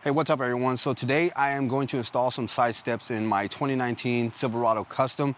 Hey, what's up everyone? So today I am going to install some side steps in my 2019 Silverado Custom.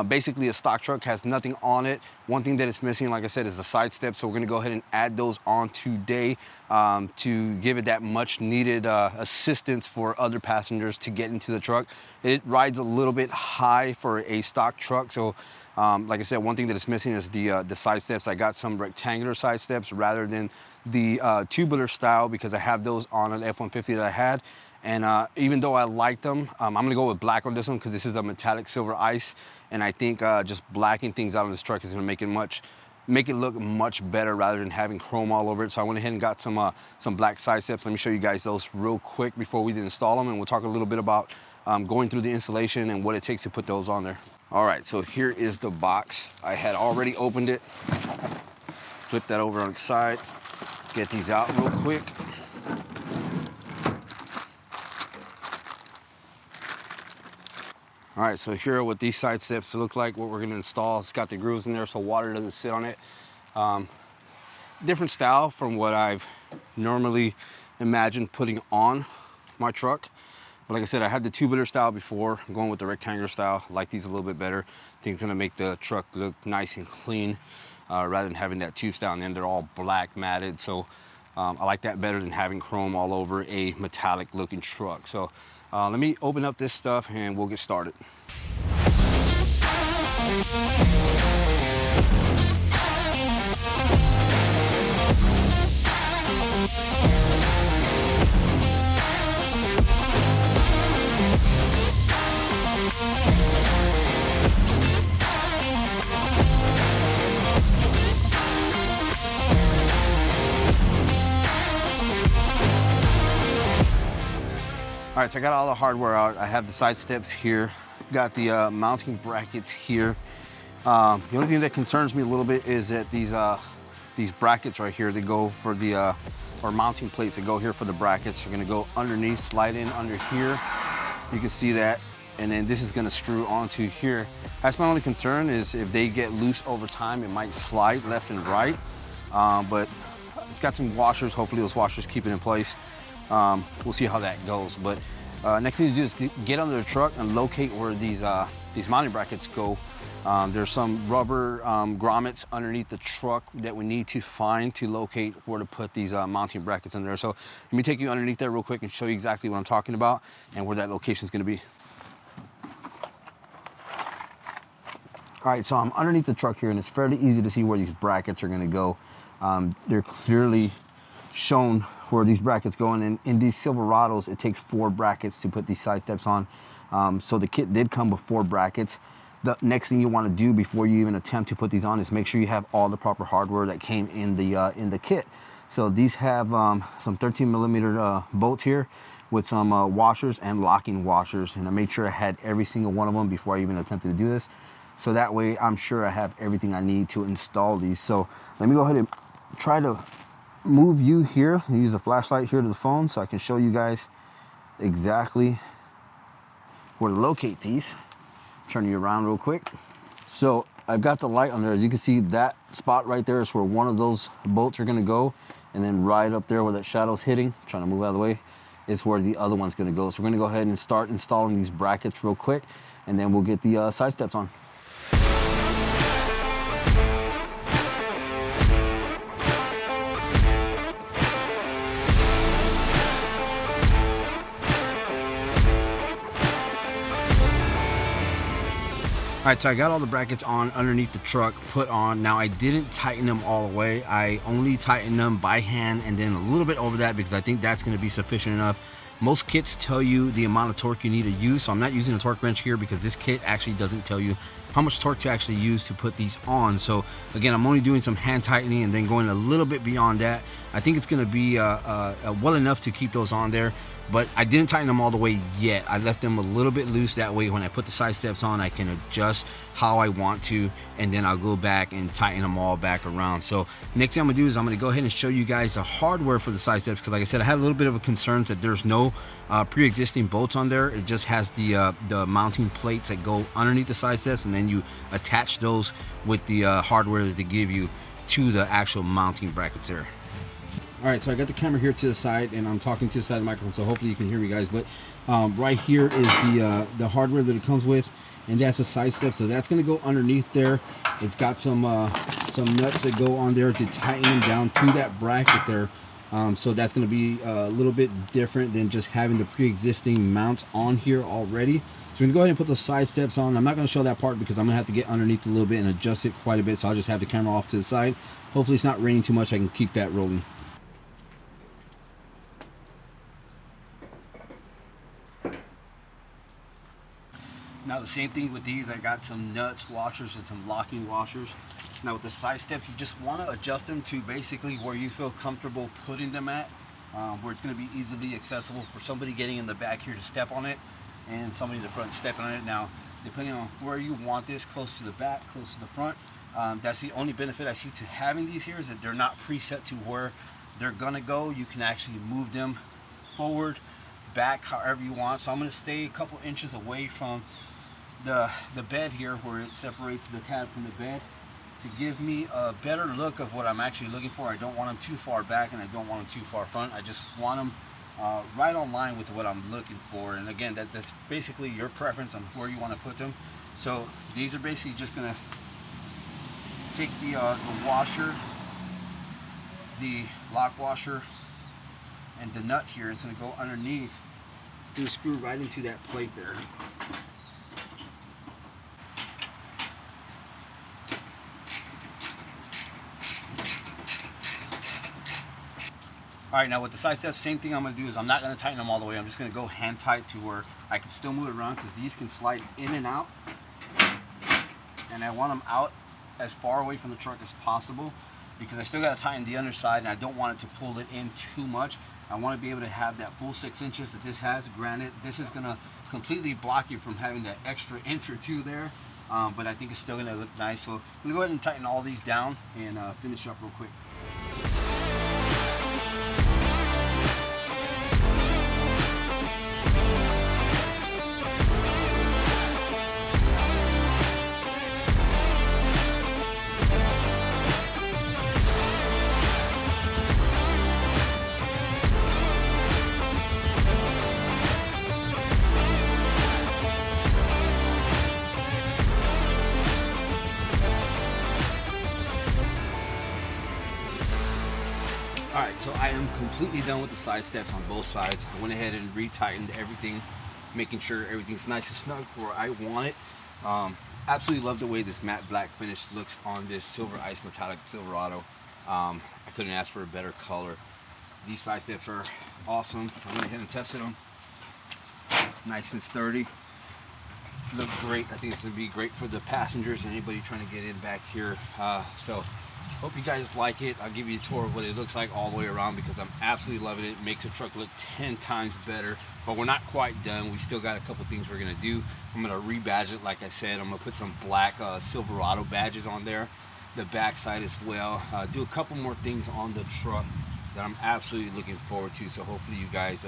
Basically a stock truck, has nothing on it. One thing that is missing, like I said, is the side steps. So we're gonna go ahead and add those on today to give it that much needed assistance for other passengers to get into the truck. It rides a little bit high for a stock truck. So like I said, one thing that is missing is the side steps. I got some rectangular side steps rather than the tubular style because I have those on an F-150 that I had. And even though I like them, I'm gonna go with black on this one because this is a metallic silver ice. And I think just blacking things out on this truck is gonna make it look much better rather than having chrome all over it. So I went ahead and got some black side steps. Let me show you guys those real quick before we install them. And we'll talk a little bit about going through the installation and what it takes to put those on there. All right, so here is the box. I had already opened it. Flip that over on its side. Get these out real quick. All right, so here are what these side steps look like, what we're gonna install. It's got the grooves in there so water doesn't sit on it. Different style from what I've normally imagined putting on my truck. But like I said, I had the tubular style before. I'm going with the rectangular style. I like these a little bit better. I think it's gonna make the truck look nice and clean rather than having that tube style and then they're all black matted. So I like that better than having chrome all over a metallic looking truck. So let me open up this stuff and we'll get started. All right, so I got all the hardware out. I have the side steps here. Got the mounting brackets here. The only thing that concerns me a little bit is that these brackets right here, they go for the, or mounting plates that go here for the brackets. You're gonna go underneath, slide in under here. You can see that. And then this is gonna screw onto here. That's my only concern is if they get loose over time, it might slide left and right. But it's got some washers. Hopefully those washers keep it in place. We'll see how that goes. But next thing to do is get under the truck and locate where these mounting brackets go. There's some rubber grommets underneath the truck that we need to find to locate where to put these mounting brackets in there. So let me take you underneath there real quick and show you exactly what I'm talking about and where that location is going to be. All right, so I'm underneath the truck here and it's fairly easy to see where these brackets are going to go. They're clearly shown where these brackets go, and in these Silverados it takes 4 brackets to put these side steps on. So the kit did come with 4 brackets. The next thing you want to do before you even attempt to put these on is make sure you have all the proper hardware that came in the kit. So these have some 13mm bolts here with some washers and locking washers, and I made sure I had every single one of them before I even attempted to do this. So that way I'm sure I have everything I need to install these. So let me go ahead and try to move you here and use a flashlight here to the phone so I can show you guys exactly where to locate these. Turn you around real quick. So I've got the light on there. As you can see, that spot right there is where one of those bolts are going to go, and then right up there where that shadow's hitting, trying to move out of the way, is where the other one's going to go. So we're going to go ahead and start installing these brackets real quick, and then we'll get the side steps on. All right, so I got all the brackets on underneath the truck put on. Now I didn't tighten them all the way. I only tightened them by hand and then a little bit over that because I think that's gonna be sufficient enough. Most kits tell you the amount of torque you need to use, so I'm not using a torque wrench here because this kit actually doesn't tell you how much torque to actually use to put these on. So again, I'm only doing some hand tightening and then going a little bit beyond that. I think it's gonna be well enough to keep those on there. But I didn't tighten them all the way yet. I left them a little bit loose. That way when I put the side steps on, I can adjust how I want to, and then I'll go back and tighten them all back around. So next thing I'm gonna do is I'm gonna go ahead and show you guys the hardware for the side steps, because like I said, I had a little bit of a concern that there's no pre-existing bolts on there. It just has the mounting plates that go underneath the side steps, and then you attach those with the hardware that they give you to the actual mounting brackets there. All right, so I got the camera here to the side, and I'm talking to the side of the microphone, so hopefully you can hear me, guys. But right here is the hardware that it comes with, and that's a side step. So that's going to go underneath there. It's got some nuts that go on there to tighten them down to that bracket there. So that's going to be a little bit different than just having the pre-existing mounts on here already. So we're going to go ahead and put those side steps on. I'm not going to show that part because I'm going to have to get underneath a little bit and adjust it quite a bit. So I'll just have the camera off to the side. Hopefully it's not raining too much. I can keep that rolling. Now the same thing with these, I got some nuts washers and some locking washers. Now with the side steps, you just want to adjust them to basically where you feel comfortable putting them at, where it's going to be easily accessible for somebody getting in the back here to step on it, and somebody in the front stepping on it. Now, depending on where you want this, close to the back, close to the front, that's the only benefit I see to having these here, is that they're not preset to where they're going to go. You can actually move them forward, back, however you want. So I'm going to stay a couple inches away from the bed here, where it separates the cab from the bed, to give me a better look of what I'm actually looking for. I don't want them too far back and I don't want them too far front. I just want them right on line with what I'm looking for. And again, that's basically your preference on where you want to put them. So these are basically just going to take the washer, the lock washer, and the nut here. It's going to go underneath. It's going to screw right into that plate there. All right, now with the side steps, same thing I'm going to do is I'm not going to tighten them all the way. I'm just going to go hand tight to where I can still move it around, because these can slide in and out. And I want them out as far away from the truck as possible, because I still got to tighten the underside and I don't want it to pull it in too much. I want to be able to have that full 6 inches that this has. Granted, this is going to completely block you from having that extra inch or two there, but I think it's still going to look nice. So I'm going to go ahead and tighten all these down and finish up real quick. Alright, so I am completely done with the side steps on both sides. I went ahead and re-tightened everything, making sure everything's nice and snug where I want it. Absolutely love the way this matte black finish looks on this Silver Ice Metallic Silverado. I couldn't ask for a better color. These side steps are awesome. I went ahead and tested them. Nice and sturdy. Look great. I think it's going to be great for the passengers and anybody trying to get in back here. So hope you guys like it. I'll give you a tour of what it looks like all the way around, because I'm absolutely loving it. It makes the truck look 10 times better, but we're not quite done. We still got a couple things we're going to do. I'm going to rebadge it, like I said. I'm going to put some black Silverado badges on there, the back side as well. Do a couple more things on the truck that I'm absolutely looking forward to. So hopefully you guys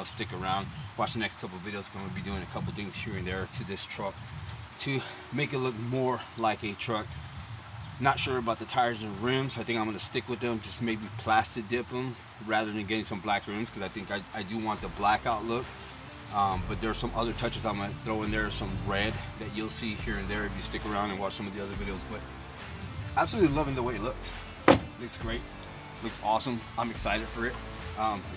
stick around, watch the next couple of videos. I'm going to be doing a couple things here and there to this truck to make it look more like a truck. Not sure about the tires and rims. I think I'm going to stick with them, just maybe plastic dip them rather than getting some black rims, because I think I do want the blackout look. But there are some other touches I'm going to throw in there, some red that you'll see here and there if you stick around and watch some of the other videos. But absolutely loving the way it looks. Looks great. Looks awesome. I'm excited for it.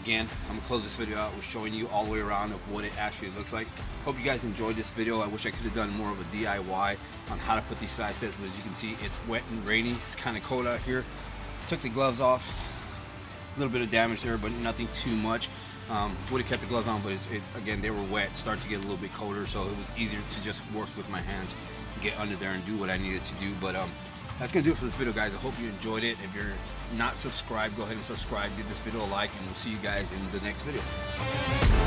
Again, I'm gonna close this video out with showing you all the way around of what it actually looks like. Hope you guys enjoyed this video. I wish I could have done more of a DIY on how to put these side steps, but as you can see, it's wet and rainy. It's kind of cold out here. Took the gloves off. A little bit of damage there, but nothing too much. Would have kept the gloves on, but again, they were wet. Started to get a little bit colder, so it was easier to just work with my hands, get under there and do what I needed to do. But that's gonna do it for this video, guys. I hope you enjoyed it. If you're not subscribed, go ahead and subscribe, give this video a like, and we'll see you guys in the next video.